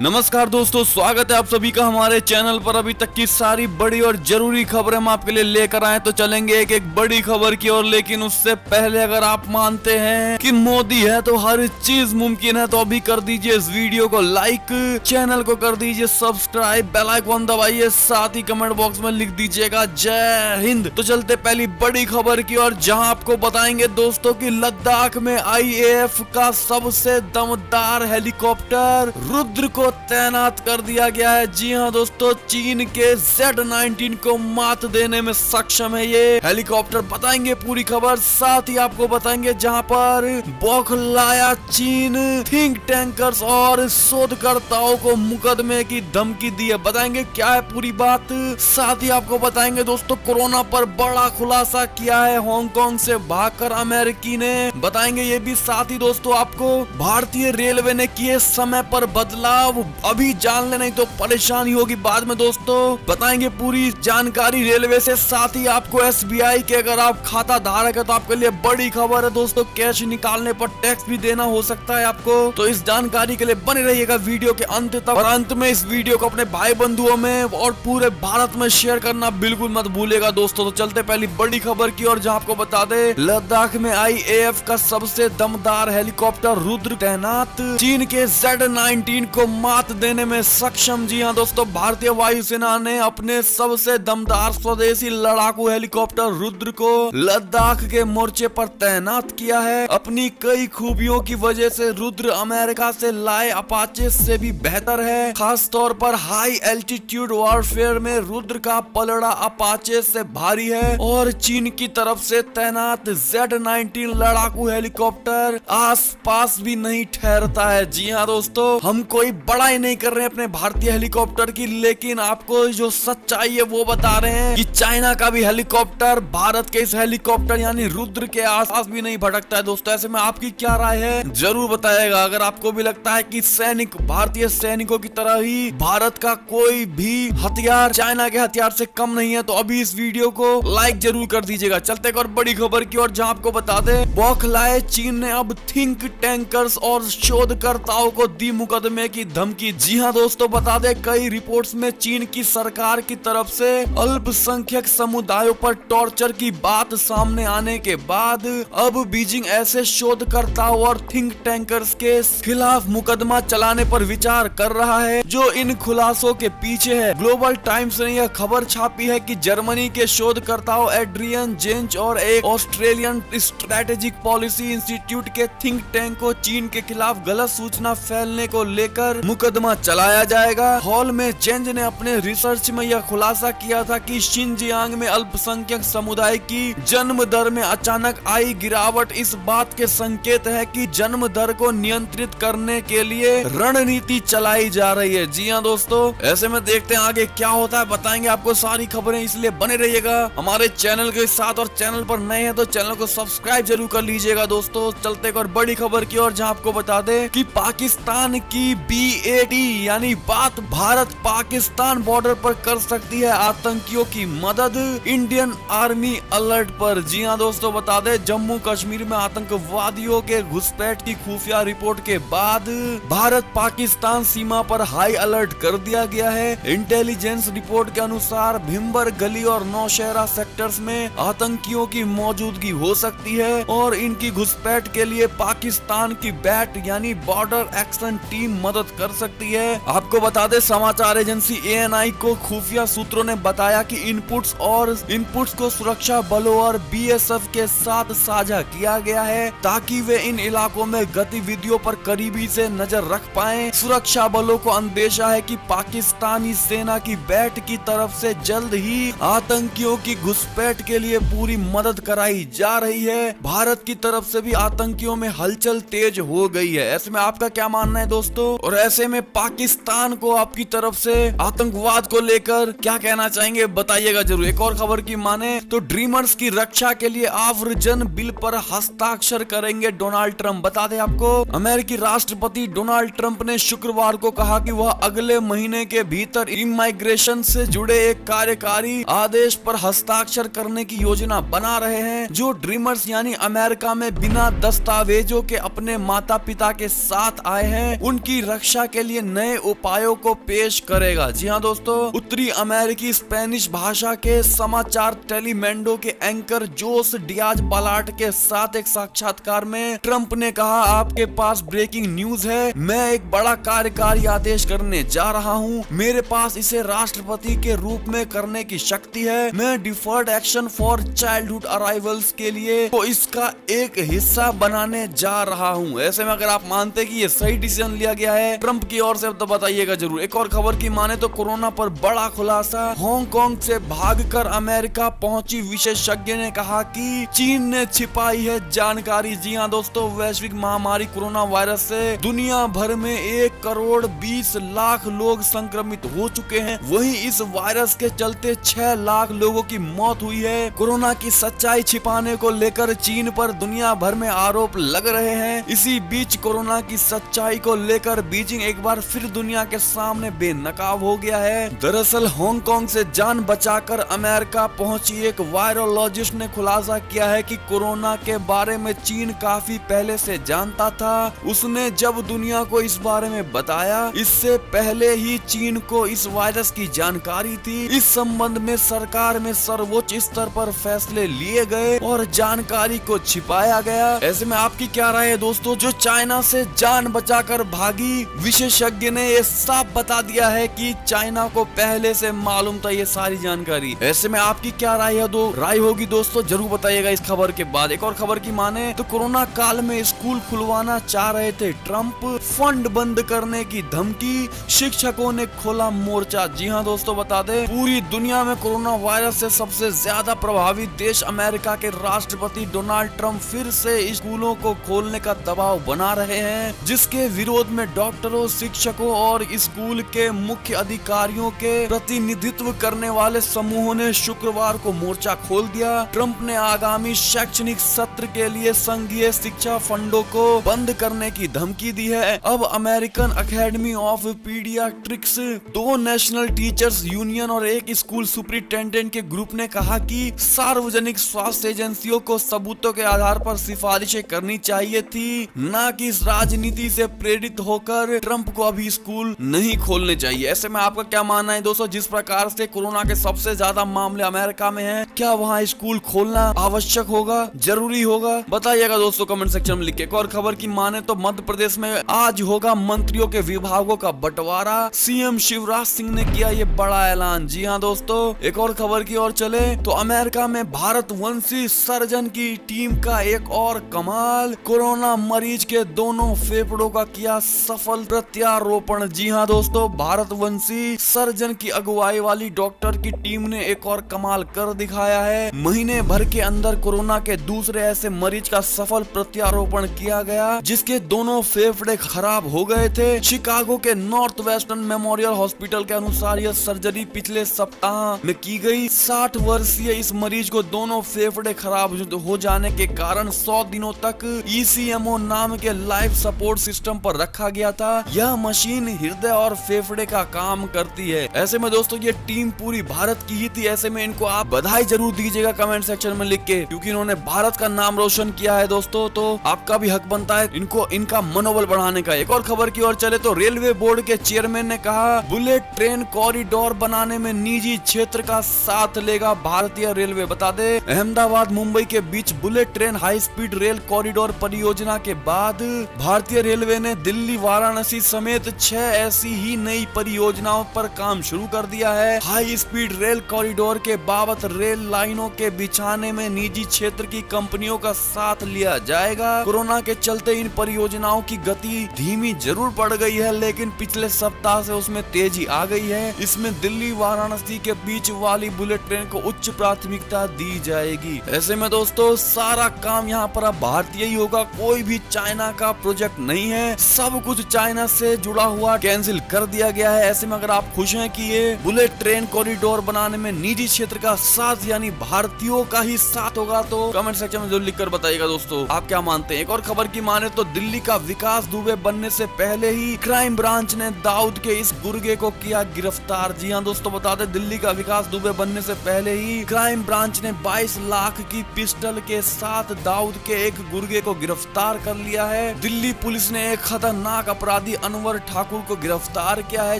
नमस्कार दोस्तों, स्वागत है आप सभी का हमारे चैनल पर। अभी तक की सारी बड़ी और जरूरी खबरें हम आपके लिए लेकर आए, तो चलेंगे एक एक बड़ी खबर की ओर। लेकिन उससे पहले अगर आप मानते हैं कि मोदी है तो हर चीज मुमकिन है, तो अभी कर दीजिए इस वीडियो को लाइक, चैनल को कर दीजिए सब्सक्राइब, बेल आइकन दबाइए, साथ ही कमेंट बॉक्स में लिख दीजिएगा जय हिंद। तो चलते पहली बड़ी खबर की ओर, जहां आपको बताएंगे दोस्तों कि लद्दाख में IAF का सबसे दमदार हेलीकॉप्टर रुद्र को तैनात कर दिया गया है। जी हां दोस्तों, चीन के Z-19 को मात देने में सक्षम है ये हेलीकॉप्टर। बताएंगे पूरी खबर, साथ ही आपको बताएंगे जहां पर बौखलाया चीन थिंक टैंकर्स और शोधकर्ताओं को मुकदमे की धमकी दी है। बताएंगे क्या है पूरी बात। साथ ही आपको बताएंगे दोस्तों कोरोना पर बड़ा खुलासा किया है हांगकांग से भागकर अमेरिकी ने। बताएंगे ये भी। साथ ही दोस्तों आपको भारतीय रेलवे ने किए समय पर बदलाव, अभी जान ले नहीं तो परेशानी होगी बाद में दोस्तों। बताएंगे पूरी जानकारी रेलवे से। साथ ही आपको SBI के अगर आप खाता धारक है तो आपके लिए बड़ी खबर है दोस्तों, कैश निकालने पर टैक्स भी देना हो सकता है आपको। तो इस जानकारी के लिए बने रहिएगा वीडियो के अंत तक। और अंत में इस वीडियो को अपने भाई बंधुओं में और पूरे भारत में शेयर करना बिल्कुल मत भूलेगा दोस्तों। तो चलते पहली बड़ी खबर की और, जहां आपको बता दे लद्दाख में IAF का सबसे दमदार हेलीकॉप्टर रुद्र तैनात, चीन के Z-19 को मात देने में सक्षम। जी हां दोस्तों, भारतीय वायुसेना ने अपने सबसे दमदार स्वदेशी लड़ाकू हेलीकॉप्टर रुद्र को लद्दाख के मोर्चे पर तैनात किया है। अपनी कई खूबियों की वजह से रुद्र अमेरिका से लाए अपाचे से भी बेहतर है। खास तौर पर हाई एल्टीट्यूड वॉरफेयर में रुद्र का पलड़ा अपाचे से भारी है और चीन की तरफ से तैनात Z-19 लड़ाकू हेलीकॉप्टर आस पास भी नहीं ठहरता है। जी हाँ दोस्तों, हम कोई बड़ाई नहीं कर रहे हैं अपने भारतीय हेलीकॉप्टर की, लेकिन आपको जो सच्चाई है वो बता रहे हैं कि चाइना का भी हेलीकॉप्टर भारत के इस हेलीकॉप्टर यानी रुद्र के आसपास भी नहीं भटकता है दोस्तों। ऐसे में आपकी क्या राय है जरूर बताइएगा। अगर आपको भी लगता है कि सैनिक भारतीय सैनिकों की तरह ही भारत का कोई भी हथियार चाइना के हथियार से कम नहीं है, तो अभी इस वीडियो को लाइक जरूर कर दीजिएगा। चलते एक और बड़ी खबर की और, जहां आपको बता दे बौखलाए चीन ने अब थिंक टैंकर्स और शोधकर्ताओं को दी मुकदमे की धमकी। जी हाँ दोस्तों, बता दे कई रिपोर्ट्स में चीन की सरकार की तरफ से अल्पसंख्यक समुदायों पर टॉर्चर की बात सामने आने के बाद अब बीजिंग ऐसे शोधकर्ताओं और थिंक टैंकर्स के खिलाफ मुकदमा चलाने पर विचार कर रहा है जो इन खुलासों के पीछे है। ग्लोबल टाइम्स ने यह खबर छापी है कि जर्मनी के शोधकर्ताओं एड्रियन जेंच और एक ऑस्ट्रेलियन स्ट्रेटेजिक पॉलिसी इंस्टीट्यूट के थिंक टैंक को चीन के खिलाफ गलत सूचना फैलने को लेकर मुकदमा चलाया जाएगा। हॉल में जेंज ने अपने रिसर्च में यह खुलासा किया था कि शिनजियांग में अल्पसंख्यक समुदाय की जन्म दर में अचानक आई गिरावट इस बात के संकेत है कि जन्म दर को नियंत्रित करने के लिए रणनीति चलाई जा रही है। जी हाँ दोस्तों, ऐसे में देखते हैं आगे क्या होता है, बताएंगे आपको सारी खबरें, इसलिए बने रहिएगा हमारे चैनल के साथ। और चैनल पर नए हैं तो चैनल को सब्सक्राइब जरूर कर लीजिएगा दोस्तों। चलते एक और बड़ी खबर की और, जहां आपको बता दे कि पाकिस्तान की BAT यानी बात भारत पाकिस्तान बॉर्डर पर कर सकती है आतंकियों की मदद, इंडियन आर्मी अलर्ट पर। जी हां दोस्तों, बता दे जम्मू कश्मीर में आतंकवादियों के घुसपैठ की खुफिया रिपोर्ट के बाद भारत पाकिस्तान सीमा पर हाई अलर्ट कर दिया गया है। इंटेलिजेंस रिपोर्ट के अनुसार भिम्बर गली और नौशहरा सेक्टर्स में आतंकियों की मौजूदगी हो सकती है और इनकी घुसपैठ के लिए पाकिस्तान की बैट यानी बॉर्डर एक्शन टीम मदद कर सकती है। आपको बता दे समाचार एजेंसी ANI को खुफिया सूत्रों ने बताया कि इनपुट्स को सुरक्षा बलों और BSF के साथ साझा किया गया है ताकि वे इन इलाकों में गतिविधियों पर करीबी से नजर रख पाएं। सुरक्षा बलों को अंदेशा है कि पाकिस्तानी सेना की बैट की तरफ से जल्द ही आतंकियों की घुसपैठ के लिए पूरी मदद कराई जा रही है। भारत की तरफ से भी आतंकियों में हलचल तेज हो गई है। ऐसे में आपका क्या मानना है दोस्तों? और ऐसे में पाकिस्तान को आपकी तरफ से आतंकवाद को लेकर क्या कहना चाहेंगे बताइएगा जरूर। एक और खबर की माने तो ड्रीमर्स की रक्षा के लिए आव्रजन बिल पर हस्ताक्षर करेंगे डोनाल्ड ट्रंप। बता दें आपको अमेरिकी राष्ट्रपति डोनाल्ड ट्रंप ने शुक्रवार को कहा कि वह अगले महीने के भीतर इमिग्रेशन से जुड़े एक कार्यकारी आदेश पर हस्ताक्षर करने की योजना बना रहे हैं जो ड्रीमर्स यानी अमेरिका में बिना दस्तावेजों के अपने माता पिता के साथ आए हैं उनकी रक्षा के लिए नए उपायों को पेश करेगा। जी हाँ दोस्तों, उत्तरी अमेरिकी स्पेनिश भाषा के समाचार टेलीमेंडो के एंकर जोस डियाज बालाट के साथ एक साक्षात्कार में ट्रंप ने कहा, आपके पास ब्रेकिंग न्यूज है, मैं एक बड़ा कार्यकारी आदेश करने जा रहा हूँ, मेरे पास इसे राष्ट्रपति के रूप में करने की शक्ति है, मैं deferred action for childhood arrivals के लिए तो इसका एक हिस्सा बनाने जा रहा हूँ। ऐसे में अगर आप मानते कि ये सही डिसीजन लिया गया है ट्रंप की ओर से तो बताइएगा जरूर। एक और खबर की माने तो कोरोना पर बड़ा खुलासा, हांगकांग से भागकर अमेरिका पहुंची विशेषज्ञ ने कहा कि चीन ने छिपाई है जानकारी। जी हाँ दोस्तों, वैश्विक महामारी कोरोना वायरस से दुनिया भर में 1,20,00,000 लोग संक्रमित हो चुके हैं। वहीं इस वायरस के चलते 6 लाख लोगों की मौत हुई है। कोरोना की सच्चाई छिपाने को लेकर चीन पर दुनिया भर में आरोप लग रहे हैं। इसी बीच कोरोना की सच्चाई को लेकर बीजिंग एक बार फिर दुनिया के सामने बेनकाब हो गया है। दरअसल हांगकांग से जान बचाकर अमेरिका पहुंची एक वायरोलॉजिस्ट ने खुलासा किया है कि कोरोना के बारे में चीन काफी पहले से जानता था। उसने जब दुनिया को इस बारे में बताया, इससे पहले ही चीन को इस वायरस की जानकारी थी। इस संबंध में सरकार में सर्वोच्च स्तर पर फैसले लिए गए और जानकारी को छिपाया गया। ऐसे में आपकी क्या राय है दोस्तों? जो चाइना से जान बचाकर भागी विशेषज्ञ ने ये साफ बता दिया है कि चाइना को पहले से मालूम था ये सारी जानकारी। ऐसे में आपकी क्या राय है? राय होगी दोस्तों जरूर बताइएगा इस खबर के बाद। एक और खबर की माने तो कोरोना काल में स्कूल खुलवाना चाह रहे थे ट्रंप, फंड बंद करने की धमकी, शिक्षकों ने खोला मोर्चा। जी हाँ दोस्तों, बता दें पूरी दुनिया में कोरोना वायरस से सबसे ज्यादा प्रभावित देश अमेरिका के राष्ट्रपति डोनाल्ड ट्रंप फिर से स्कूलों को खोलने का दबाव बना रहे हैं, जिसके विरोध में डॉक्टरों, शिक्षकों और स्कूल के मुख्य अधिकारियों के प्रतिनिधित्व करने वाले समूहों ने शुक्रवार को मोर्चा खोल दिया। ट्रंप ने आगामी शैक्षणिक सत्र के लिए संघीय शिक्षा फंडों को बंद करने की धमकी दी है। अब American academy of paediatrics, 2 national teachers union और एक स्कूल सुपरिटेंडेंट के ग्रुप ने कहा कि सार्वजनिक स्वास्थ्य एजेंसियों को सबूतों के आधार पर सिफारिशें करनी चाहिए थी, न कि इस राजनीति से प्रेरित होकर ट्रंप को अभी स्कूल नहीं खोलने चाहिए। ऐसे में आपका क्या मानना है दोस्तों? जिस प्रकार से कोरोना के सबसे ज्यादा मामले अमेरिका में हैं, क्या वहाँ स्कूल खोलना आवश्यक होगा, जरूरी होगा? बताइएगा दोस्तों कमेंट सेक्शन में लिख के। एक और खबर की माने तो मध्य प्रदेश में आज होगा मंत्रियों के विभागों का बंटवारा, सीएम शिवराज सिंह ने किया ये बड़ा ऐलान। जी हाँ दोस्तों, एक और खबर की ओर चले तो अमेरिका में भारतवंशी सर्जन की टीम का एक और कमाल, कोरोना मरीज के दोनों फेफड़ों का किया सफल प्रत्यारोपण। जी हाँ दोस्तों, भारतवंशी सर्जन की अगुवाई वाली डॉक्टर की टीम ने एक और कमाल कर दिखाया है। महीने भर के अंदर कोरोना के दूसरे ऐसे मरीज का सफल प्रत्यारोपण किया गया जिसके दोनों फेफड़े खराब हो गए थे। शिकागो के नॉर्थ वेस्टर्न मेमोरियल हॉस्पिटल के अनुसार यह सर्जरी पिछले सप्ताह में की गई। 60 वर्षीय इस मरीज को दोनों फेफड़े खराब हो जाने के कारण 100 दिनों तक ECMO नाम के लाइफ सपोर्ट सिस्टम पर रखा गया था। यह मशीन हृदय और फेफड़े का काम करती है। ऐसे में दोस्तों ये टीम पूरी भारत की ही थी। ऐसे में इनको आप बधाई जरूर दीजिएगा कमेंट सेक्शन में लिख के, क्योंकि इन्होंने भारत का नाम रोशन किया है दोस्तों। तो आपका भी हक बनता है इनको इनका मनोबल बढ़ाने का। एक और खबर की ओर चले तो रेलवे बोर्ड के चेयरमैन ने कहा, बुलेट ट्रेन कॉरिडोर बनाने में निजी क्षेत्र का साथ लेगा भारतीय रेलवे। बता दे अहमदाबाद मुंबई के बीच bullet train high speed rail corridor परियोजना के बाद भारतीय रेलवे ने दिल्ली, वाराणसी समेत 6 ऐसी ही नई परियोजनाओं पर काम शुरू कर दिया है। हाई स्पीड रेल कॉरिडोर के बाबत रेल लाइनों के बिछाने में निजी क्षेत्र की कंपनियों का साथ लिया जाएगा। कोरोना के चलते इन परियोजनाओं की गति धीमी जरूर पड़ गई है, लेकिन पिछले सप्ताह से उसमें तेजी आ गई है। इसमें दिल्ली वाराणसी के बीच वाली बुलेट ट्रेन को उच्च प्राथमिकता दी जाएगी। ऐसे में दोस्तों सारा काम यहाँ पर अब भारतीय ही होगा, कोई भी चाइना का प्रोजेक्ट नहीं है। सब कुछ चाइना से जुड़ा हुआ कैंसिल कर दिया गया है। ऐसे में अगर आप खुश हैं कि ये बुलेट ट्रेन कॉरिडोर बनाने में निजी क्षेत्र का साथ यानी भारतीयों का ही साथ होगा, तो कमेंट सेक्शन में जरूर लिखकर बताइएगा दोस्तों आप क्या मानते हैं। एक और खबर की माने तो दिल्ली का विकास दुबे बनने से पहले ही क्राइम ब्रांच ने दाऊद के इस गुर्गे को किया गिरफ्तार। जी हाँ दोस्तों, बता दें दिल्ली का विकास दुबे बनने से पहले ही क्राइम ब्रांच ने 22 लाख की पिस्टल के साथ दाऊद के एक गुर्गे को गिरफ्तार कर लिया है। दिल्ली पुलिस ने एक खतरनाक अपराधी अनवर ठाकुर को गिरफ्तार किया है,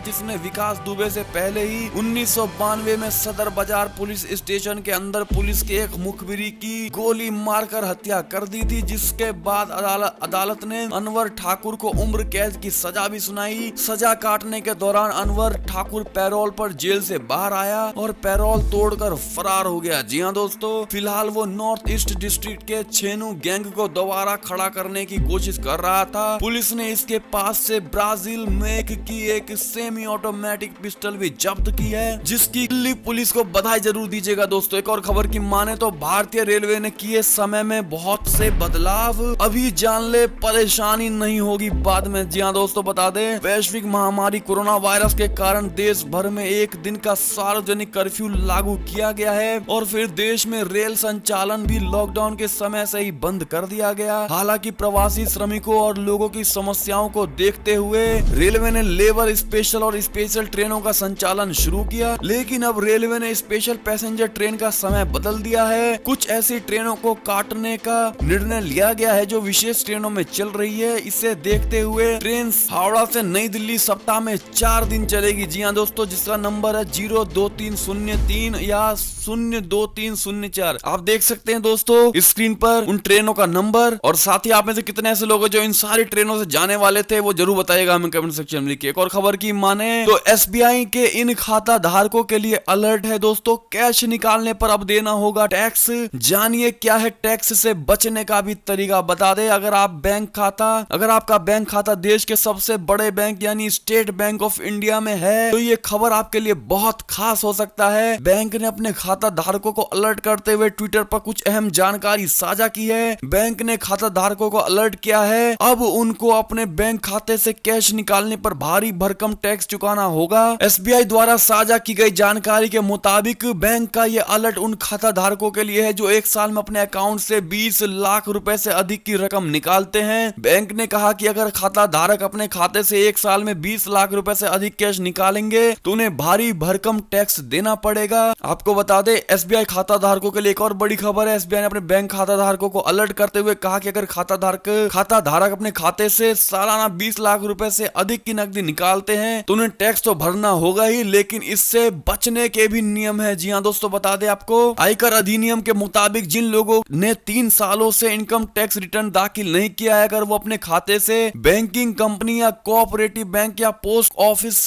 जिसने विकास दुबे से पहले ही 1992 में सदर बाजार पुलिस स्टेशन के अंदर पुलिस के एक मुखबिरी की गोली मारकर हत्या कर दी थी, जिसके बाद अदालत ने अनवर ठाकुर को उम्र कैद की सजा भी सुनाई। सजा काटने के दौरान अनवर ठाकुर पैरोल पर जेल से बाहर आया और पैरोल तोड़कर फरार हो गया। जी हाँ दोस्तों, फिलहाल वो नॉर्थ ईस्ट डिस्ट्रिक्ट के छेनू गैंग को दोबारा खड़ा करने की कोशिश कर रहा था। पुलिस ने इसके पास से ब्राजील मेक की एक सेमी ऑटोमेटिक पिस्टल भी जब्त की है, जिसकी दिल्ली पुलिस को बधाई जरूर दीजिएगा दोस्तों। एक और खबर की माने तो भारतीय रेलवे ने किए समय में बहुत से बदलाव, अभी जान ले परेशानी नहीं होगी बाद में। जी हाँ दोस्तों, बता दें वैश्विक महामारी कोरोना वायरस के कारण देश भर में एक दिन का सार्वजनिक कर्फ्यू लागू किया गया है और फिर देश में रेल संचालन भी लॉकडाउन के समय से ही बंद कर दिया गया। हालांकि प्रवासी श्रमिकों और लोगों की समस्याओं को देखते हुए रेलवे ने लेबर स्पेशल और स्पेशल ट्रेनों का संचालन शुरू किया, लेकिन अब रेलवे ने स्पेशल पैसेंजर ट्रेन का समय बदल दिया है। कुछ ऐसी ट्रेनों को काटने का निर्णय लिया गया है जो विशेष ट्रेनों में चल रही है। इसे देखते हुए ट्रेन हावड़ा से नई दिल्ली सप्ताह में 4 दिन चलेगी। जी हाँ दोस्तों, जिसका नंबर है 02303 या 02304। आप देख सकते हैं दोस्तों स्क्रीन पर उन ट्रेनों का नंबर, और साथ ही आप में से कितने ऐसे लोग हैं जो इन सारी ट्रेनों से जाने वाले थे, वो जरूर बताइएगा हमें कमेंट सेक्शन में लिखिए। एक और खबर की माने तो एसबीआई के इन खाता धारकों के लिए अलर्ट है दोस्तों, कैश निकालने पर अब देना होगा टैक्स। जानिए क्या है टैक्स से बचने का भी तरीका। बता दे अगर आपका बैंक खाता देश के सबसे बड़े बैंक यानी स्टेट बैंक ऑफ इंडिया में है तो ये खबर आपके लिए बहुत खास हो सकता है। बैंक ने अपने खाता धारकों को अलर्ट करते हुए ट्विटर पर कुछ अहम जानकारी साझा की है। बैंक ने खाता धारकों को अलर्ट किया है, अब उनको अपने बैंक खाते से कैश निकालने पर भारी भरकम टैक्स चुकाना होगा। एसबीआई द्वारा साझा की गई जानकारी के मुताबिक बैंक का ये अलर्ट उन खाता धारकों के लिए है जो एक साल में अपने अकाउंट से 20 लाख रुपए से अधिक की रकम निकालते हैं। बैंक ने कहा कि अगर खाता धारक अपने खाते से एक साल में 20 लाख रुपए से अधिक कैश निकालेंगे तो उन्हें भारी भरकम टैक्स देना पड़ेगा। आपको बता दें एसबीआई खाता धारकों के लिए एक और बड़ी खबर है। एसबीआई ने अपने बैंक खाता धारकों को अलर्ट करते हुए कहा कि अगर खाता धारक अपने खाते से सालाना 20 लाख रुपए से अधिक की नकदी निकालते हैं तो उन्हें टैक्स तो भरना होगा ही, लेकिन इससे बचने के भी नियम है। जी हाँ दोस्तों, बता दें आपको आयकर अधिनियम के मुताबिक जिन लोगों ने 3 सालों से इनकम टैक्स रिटर्न दाखिल नहीं किया है, अगर वो अपने खाते से बैंकिंग कंपनी या कोऑपरेटिव बैंक या पोस्ट ऑफिस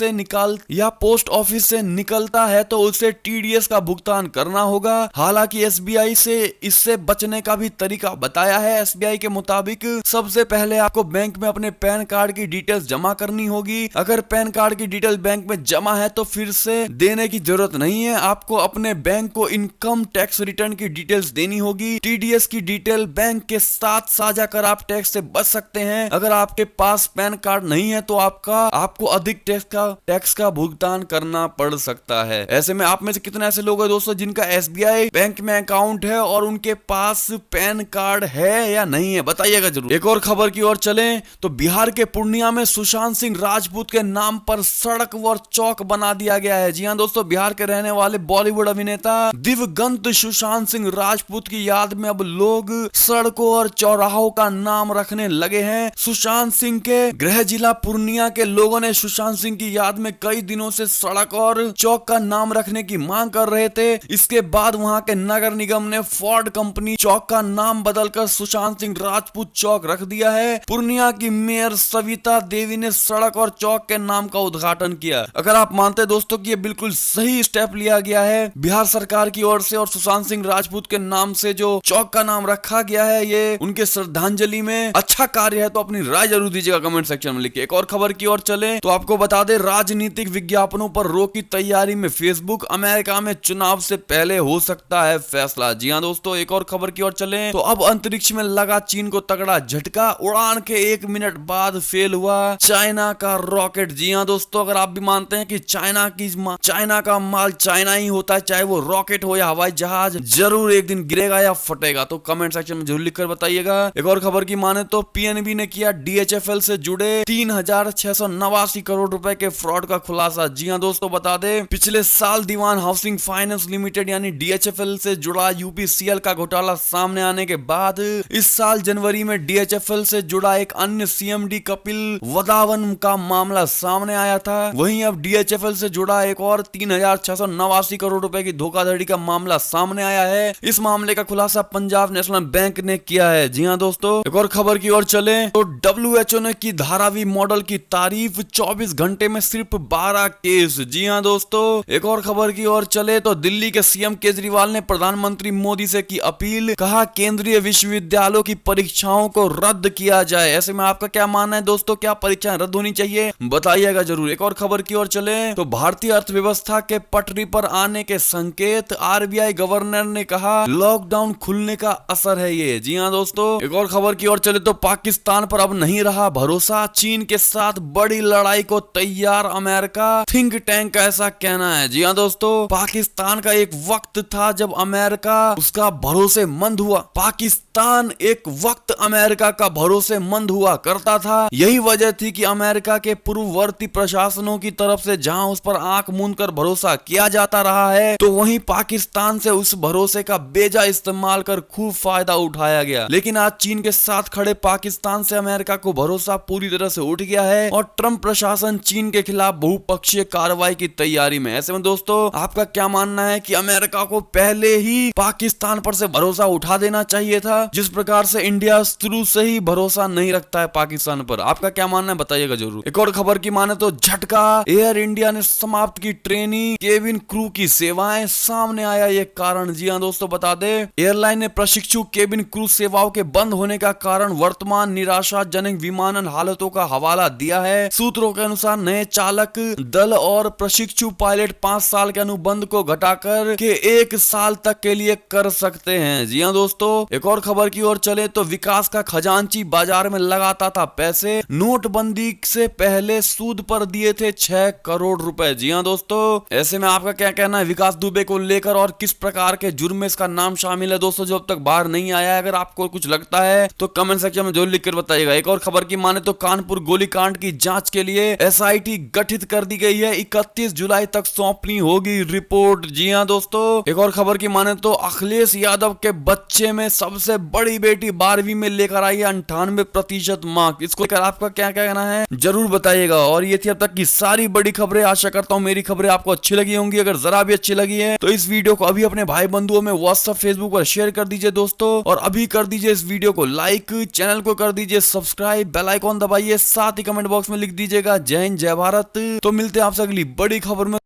से निकलता है तो उसे टीडीएस का भुगतान करना होगा। हालांकि एसबीआई से इससे बचने का भी तरीका बताया है। एसबीआई के मुताबिक सबसे पहले आपको बैंक में अपने पैन कार्ड की डिटेल्स जमा करनी होगी। अगर पैन कार्ड की डिटेल बैंक में जमा है तो फिर से देने की जरूरत नहीं है, आपको अपने बैंक को इनकम टैक्स रिटर्न की डिटेल्स देनी होगी। टीडीएस की डिटेल बैंक के साथ साझा कर आप टैक्स से बच सकते हैं। अगर आपके पास पैन कार्ड नहीं है तो आपको अधिक टैक्स का भुगतान करना पड़ सकता है। ऐसे में आप में से कितने ऐसे लोग हैं दोस्तों जिनका एसबीआई बैंक में अकाउंट है और उनके पास पैन कार्ड है या नहीं है, बताइएगा जरूर। एक और खबर की ओर चलें तो बिहार के पूर्णिया में सुशांत सिंह राजपूत के नाम पर सड़क व चौक बना दिया गया है। जी हाँ दोस्तों, बिहार के रहने वाले बॉलीवुड अभिनेता दिवंगत सुशांत सिंह राजपूत की याद में अब लोग सड़कों और चौराहों का नाम रखने लगे हैं। सुशांत सिंह के गृह जिला पूर्णिया के लोगों ने सुशांत सिंह की याद में कई दिनों से सड़क और चौक का नाम रखने की मांग कर रहे थे। इसके बाद वहां के नगर निगम ने फोर्ड कंपनी चौक का नाम बदलकर सुशांत सिंह राजपूत चौक रख दिया है। पूर्णिया की मेयर सविता देवी ने सड़क और चौक के नाम का उद्घाटन किया। अगर आप मानते हैं दोस्तों कि ये बिल्कुल सही स्टेप लिया गया है बिहार सरकार की ओर से और सुशांत सिंह राजपूत के नाम से जो चौक का नाम रखा गया है ये उनके श्रद्धांजलि में अच्छा कार्य है, तो अपनी राय जरूर दीजिएगा कमेंट सेक्शन में लिखिए। एक और खबर की ओर चले तो आपको बता दें राजनीतिक विज्ञापनों पर रोक की तैयारी में फेसबुक, अमेरिका में चुनाव से पहले हो सकता है फैसला। जी हाँ दोस्तों, एक और खबर की ओर चले तो अब अंतरिक्ष में लगा चीन को तगड़ा झटका, उड़ान के 1 मिनट बाद फेल हुआ चाइना का रॉकेट। जी हाँ दोस्तों, अगर आप भी मानते हैं कि चाइना का माल चाइना ही होता है, चाहे वो रॉकेट हो या हवाई जहाज, जरूर एक दिन गिरेगा या फटेगा, तो कमेंट सेक्शन में जरूर लिखकर बताइएगा। एक और खबर की माने तो पीएनबी ने किया डीएचएफएल से जुड़े से 3689 करोड़ रुपए के फ्रॉड का खुलासा। जी हां दोस्तों, बता दें पिछले साल दीवान हाउसिंग फाइनेंस लिमिटेड यानी DHFL से जुड़ा UPCL का घोटाला सामने आने के बाद इस साल जनवरी में DHFL से जुड़ा एक अन्य CMD कपिल वधावन का मामला सामने आया था। वहीं अब DHFL से जुड़ा एक और 3689 करोड़ रुपए की धोखाधड़ी का मामला सामने आया है। इस मामले का खुलासा पंजाब नेशनल बैंक ने किया है। जी हां दोस्तों, एक और खबर की ओर चले तो WHO ने की धारावी मॉडल की तारीफ, 24 घंटे में सिर्फ 12 केस। जी हां दोस्तों, एक और खबर की ओर चले तो दिल्ली के CM केजरीवाल ने प्रधानमंत्री मोदी से की अपील, कहा केंद्रीय विश्वविद्यालयों की परीक्षाओं को रद्द किया जाए। ऐसे में आपका क्या मानना है दोस्तों, क्या परीक्षाएं रद्द होनी चाहिए, बताइएगा जरूर। एक और खबर की ओर चले तो भारतीय अर्थव्यवस्था के पटरी पर आने के संकेत, RBI गवर्नर ने कहा लॉकडाउन खुलने का असर है ये। जी हां दोस्तों, एक और खबर की ओर चले तो पाकिस्तान पर अब नहीं रहा भरोसा, चीन के साथ बड़ी लड़ाई को तैयार अमेरिका, थिंक टैंक का ऐसा कहना है। जी हां दोस्तों, पाकिस्तान का एक वक्त था जब अमेरिका उसका भरोसेमंद हुआ, पाकिस्तान एक वक्त अमेरिका का भरोसेमंद हुआ करता था। यही वजह थी कि अमेरिका के पूर्ववर्ती प्रशासनों की तरफ से जहां उस पर आंख मूंद कर भरोसा किया जाता रहा है, तो वहीं पाकिस्तान से उस भरोसे का बेजा इस्तेमाल कर खूब फायदा उठाया गया। लेकिन आज चीन के साथ खड़े पाकिस्तान से अमेरिका को भरोसा पूरी तरह से उठ गया है और ट्रंप प्रशासन चीन के खिलाफ बहुपक्षीय कार्रवाई की तैयारी में। ऐसे में दोस्तों, आपका क्या मानना है कि अमेरिका को पहले ही पाकिस्तान पर से भरोसा उठा देना चाहिए था, जिस प्रकार से इंडिया शुरू से ही भरोसा नहीं रखता है पाकिस्तान पर? आपका क्या मानना है, बताइएगा जरूर। एक और खबर की माने तो झटका, एयर इंडिया ने समाप्त की ट्रेनी केबिन क्रू की सेवाएं, सामने आया ये कारण। जी हां दोस्तों, बता दे एयरलाइन ने प्रशिक्षु केबिन क्रू सेवाओं के बंद होने का कारण वर्तमान निराशाजनक विमानन हालतों का हवाला दिया है। सूत्रों के अनुसार नए चालक दल और प्रशिक्षु पायलट 5 साल के अनुबंध को घटाकर के 1 साल तक के लिए कर सकते हैं। जी हां दोस्तों, एक और खबर की ओर चले तो विकास का खजांची बाजार में लगाता था पैसे, नोटबंदी से पहले सूद पर दिए थे 6 करोड़ रुपए। जी हां दोस्तों, ऐसे में आपका क्या कहना है विकास दुबे को लेकर और किस प्रकार के जुर्म में इसका नाम शामिल है दोस्तों, जो अब तक बाहर नहीं आया है? अगर आपको कुछ लगता है तो कमेंट सेक्शन में जरूर लिखकर बताइएगा। एक और खबर की माने तो कानपुर गोलीकांड की जांच के लिए SIT गठित कर दी गई है, 31 जुलाई तक सौंपनी होगी रिपोर्ट। जी हां दोस्तों, एक और खबर की माने तो अखिलेश यादव के बच्चे में सबसे बड़ी बेटी 12वीं में लेकर आई है 98% मार्क। इसको लेकर आपका क्या कहना है जरूर बताइएगा। और ये थी अब तक की सारी बड़ी खबरें। आशा करता हूँ मेरी खबरें आपको अच्छी लगी होंगी। अगर जरा भी अच्छी लगी है तो इस वीडियो को अभी अपने भाई बंधुओं में व्हाट्सएप फेसबुक पर शेयर कर दीजिए दोस्तों, और अभी कर दीजिए इस वीडियो को लाइक, चैनल को कर दीजिए सब्सक्राइब, बेल आइकॉन दबाइए, साथ ही कमेंट बॉक्स में लिख दीजिएगा जय हिंद जय भारत। तो मिलते हैं आपसे अगली बड़ी खबर में।